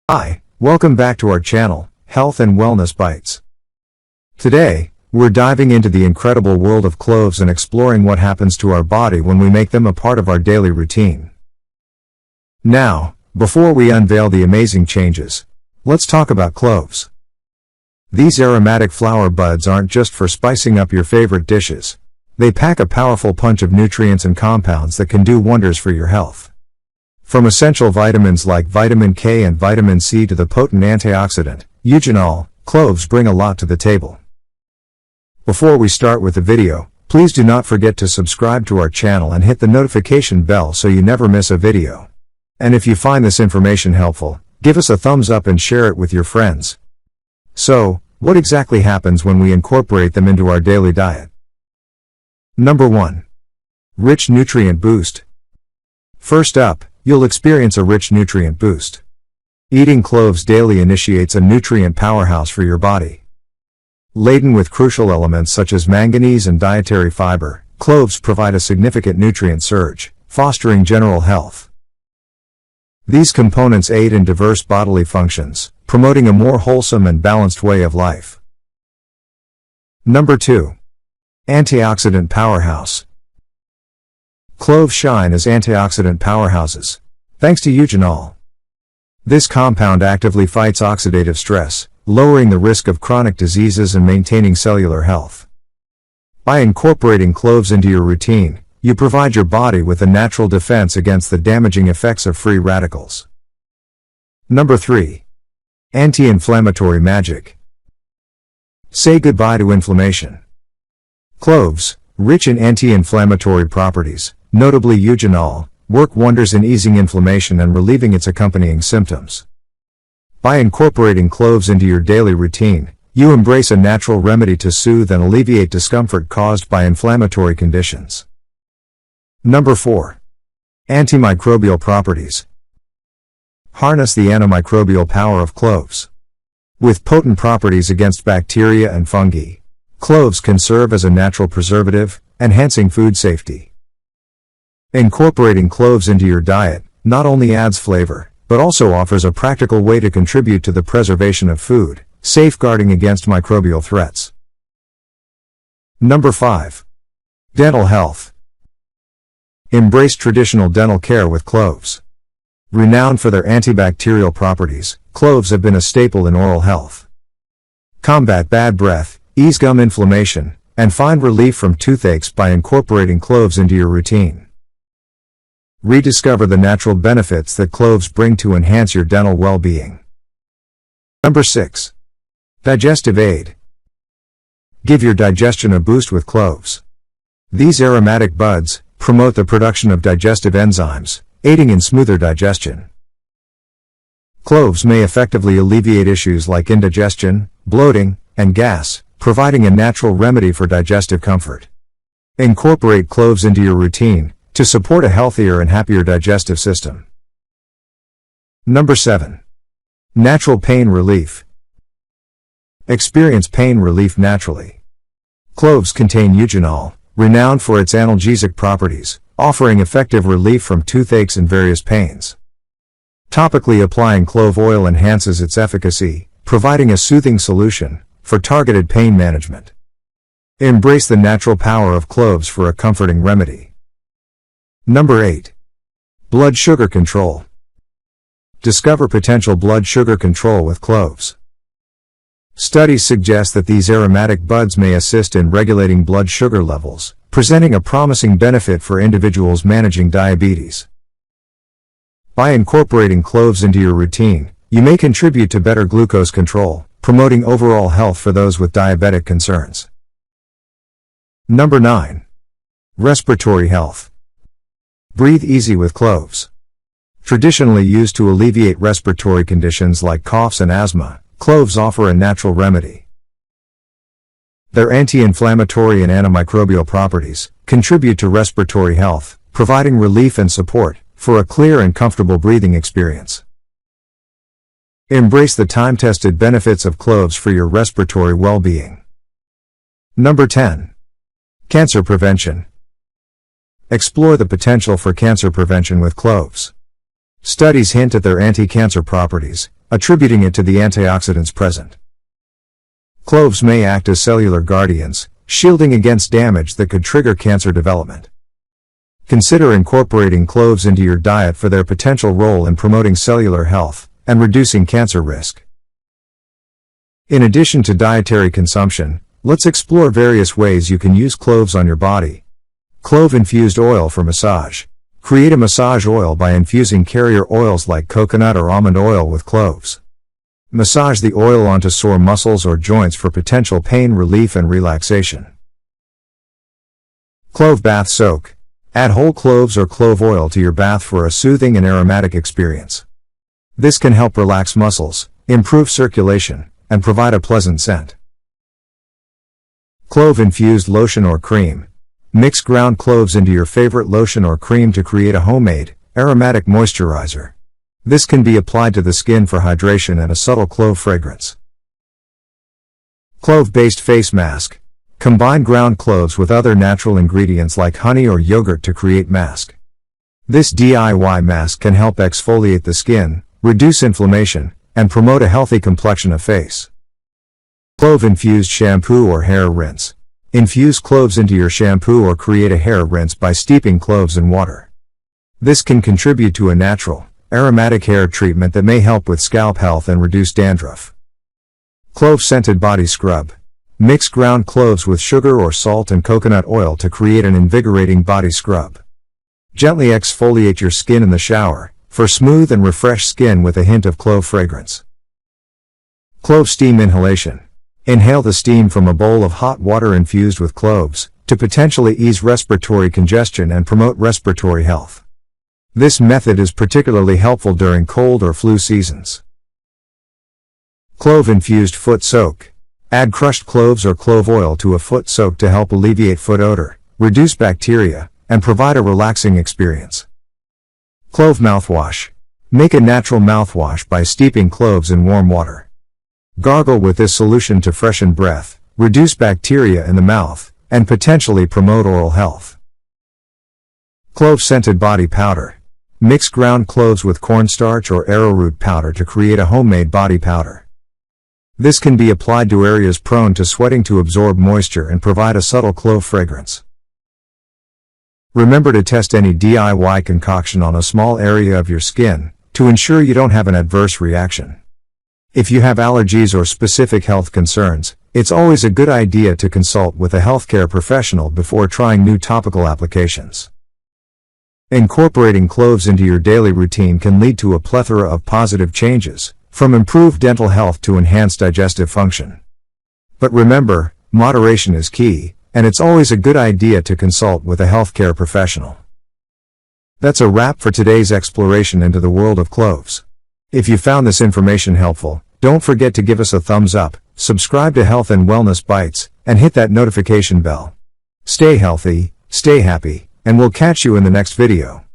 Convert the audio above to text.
Hi, welcome back to our channel, Health and Wellness Bites. Today, we're diving into the incredible world of cloves and exploring what happens to our body when we make them a part of our daily routine. Now, before we unveil the amazing changes, let's talk about cloves. These aromatic flower buds aren't just for spicing up your favorite dishes. They pack a powerful punch of nutrients and compounds that can do wonders for your health. From essential vitamins like vitamin K and vitamin C to the potent antioxidant, eugenol, cloves bring a lot to the table. Before we start with the video, please do not forget to subscribe to our channel and hit the notification bell so you never miss a video. And if you find this information helpful, give us a thumbs up and share it with your friends. So, what exactly happens when we incorporate them into our daily diet? Number 1. Rich nutrient boost. First up, you'll experience a rich nutrient boost. Eating cloves daily initiates a nutrient powerhouse for your body. Laden with crucial elements such as manganese and dietary fiber, cloves provide a significant nutrient surge, fostering general health. These components aid in diverse bodily functions, promoting a more wholesome and balanced way of life. Number 2. Antioxidant powerhouse. Cloves shine as antioxidant powerhouses, thanks to eugenol. This compound actively fights oxidative stress, lowering the risk of chronic diseases and maintaining cellular health. By incorporating cloves into your routine, you provide your body with a natural defense against the damaging effects of free radicals. Number 3. Anti-inflammatory magic. Say goodbye to inflammation. Cloves, rich in anti-inflammatory properties, notably eugenol, work wonders in easing inflammation and relieving its accompanying symptoms. By incorporating cloves into your daily routine, you embrace a natural remedy to soothe and alleviate discomfort caused by inflammatory conditions. Number 4. Antimicrobial properties. Harness the antimicrobial power of cloves. With potent properties against bacteria and fungi, cloves can serve as a natural preservative, enhancing food safety. Incorporating cloves into your diet not only adds flavor, but also offers a practical way to contribute to the preservation of food, safeguarding against microbial threats. Number 5. Dental health. Embrace traditional dental care with cloves. Renowned for their antibacterial properties, cloves have been a staple in oral health. Combat bad breath, ease gum inflammation, and find relief from toothaches by incorporating cloves into your routine. Rediscover the natural benefits that cloves bring to enhance your dental well-being. Number 6. Digestive aid. Give your digestion a boost with cloves. These aromatic buds promote the production of digestive enzymes, aiding in smoother digestion. Cloves may effectively alleviate issues like indigestion, bloating, and gas, providing a natural remedy for digestive comfort. Incorporate cloves into your routine to support a healthier and happier digestive system. Number 7. Natural pain relief. Experience pain relief naturally. Cloves contain eugenol, renowned for its analgesic properties, offering effective relief from toothaches and various pains. Topically applying clove oil enhances its efficacy, providing a soothing solution for targeted pain management. Embrace the natural power of cloves for a comforting remedy. Number 8. Blood sugar control. Discover potential blood sugar control with cloves. Studies suggest that these aromatic buds may assist in regulating blood sugar levels, presenting a promising benefit for individuals managing diabetes. By incorporating cloves into your routine, you may contribute to better glucose control, promoting overall health for those with diabetic concerns. Number 9. Respiratory health. Breathe easy with cloves. Traditionally used to alleviate respiratory conditions like coughs and asthma, cloves offer a natural remedy. Their anti-inflammatory and antimicrobial properties contribute to respiratory health, providing relief and support for a clear and comfortable breathing experience. Embrace the time-tested benefits of cloves for your respiratory well-being. Number 10. Cancer prevention. Explore the potential for cancer prevention with cloves. Studies hint at their anti-cancer properties, attributing it to the antioxidants present. Cloves may act as cellular guardians, shielding against damage that could trigger cancer development. Consider incorporating cloves into your diet for their potential role in promoting cellular health and reducing cancer risk. In addition to dietary consumption, let's explore various ways you can use cloves on your body. Clove-infused oil for massage. Create a massage oil by infusing carrier oils like coconut or almond oil with cloves. Massage the oil onto sore muscles or joints for potential pain relief and relaxation. Clove bath soak. Add whole cloves or clove oil to your bath for a soothing and aromatic experience. This can help relax muscles, improve circulation, and provide a pleasant scent. Clove-infused lotion or cream. Mix ground cloves into your favorite lotion or cream to create a homemade, aromatic moisturizer. This can be applied to the skin for hydration and a subtle clove fragrance. Clove-based face mask. Combine ground cloves with other natural ingredients like honey or yogurt to create mask. This DIY mask can help exfoliate the skin, reduce inflammation, and promote a healthy complexion of face. Clove-infused shampoo or hair rinse. Infuse cloves into your shampoo or create a hair rinse by steeping cloves in water. This can contribute to a natural, aromatic hair treatment that may help with scalp health and reduce dandruff. Clove-scented body scrub. Mix ground cloves with sugar or salt and coconut oil to create an invigorating body scrub. Gently exfoliate your skin in the shower, for smooth and refreshed skin with a hint of clove fragrance. Clove steam inhalation. Inhale the steam from a bowl of hot water infused with cloves, to potentially ease respiratory congestion and promote respiratory health. This method is particularly helpful during cold or flu seasons. Clove-infused foot soak. Add crushed cloves or clove oil to a foot soak to help alleviate foot odor, reduce bacteria, and provide a relaxing experience. Clove mouthwash. Make a natural mouthwash by steeping cloves in warm water. Gargle with this solution to freshen breath, reduce bacteria in the mouth, and potentially promote oral health. Clove-scented body powder. Mix ground cloves with cornstarch or arrowroot powder to create a homemade body powder. This can be applied to areas prone to sweating to absorb moisture and provide a subtle clove fragrance. Remember to test any DIY concoction on a small area of your skin, to ensure you don't have an adverse reaction. If you have allergies or specific health concerns, it's always a good idea to consult with a healthcare professional before trying new topical applications. Incorporating cloves into your daily routine can lead to a plethora of positive changes, from improved dental health to enhanced digestive function. But remember, moderation is key, and it's always a good idea to consult with a healthcare professional. That's a wrap for today's exploration into the world of cloves. If you found this information helpful, don't forget to give us a thumbs up, subscribe to Health and Wellness Bites, and hit that notification bell. Stay healthy, stay happy, and we'll catch you in the next video.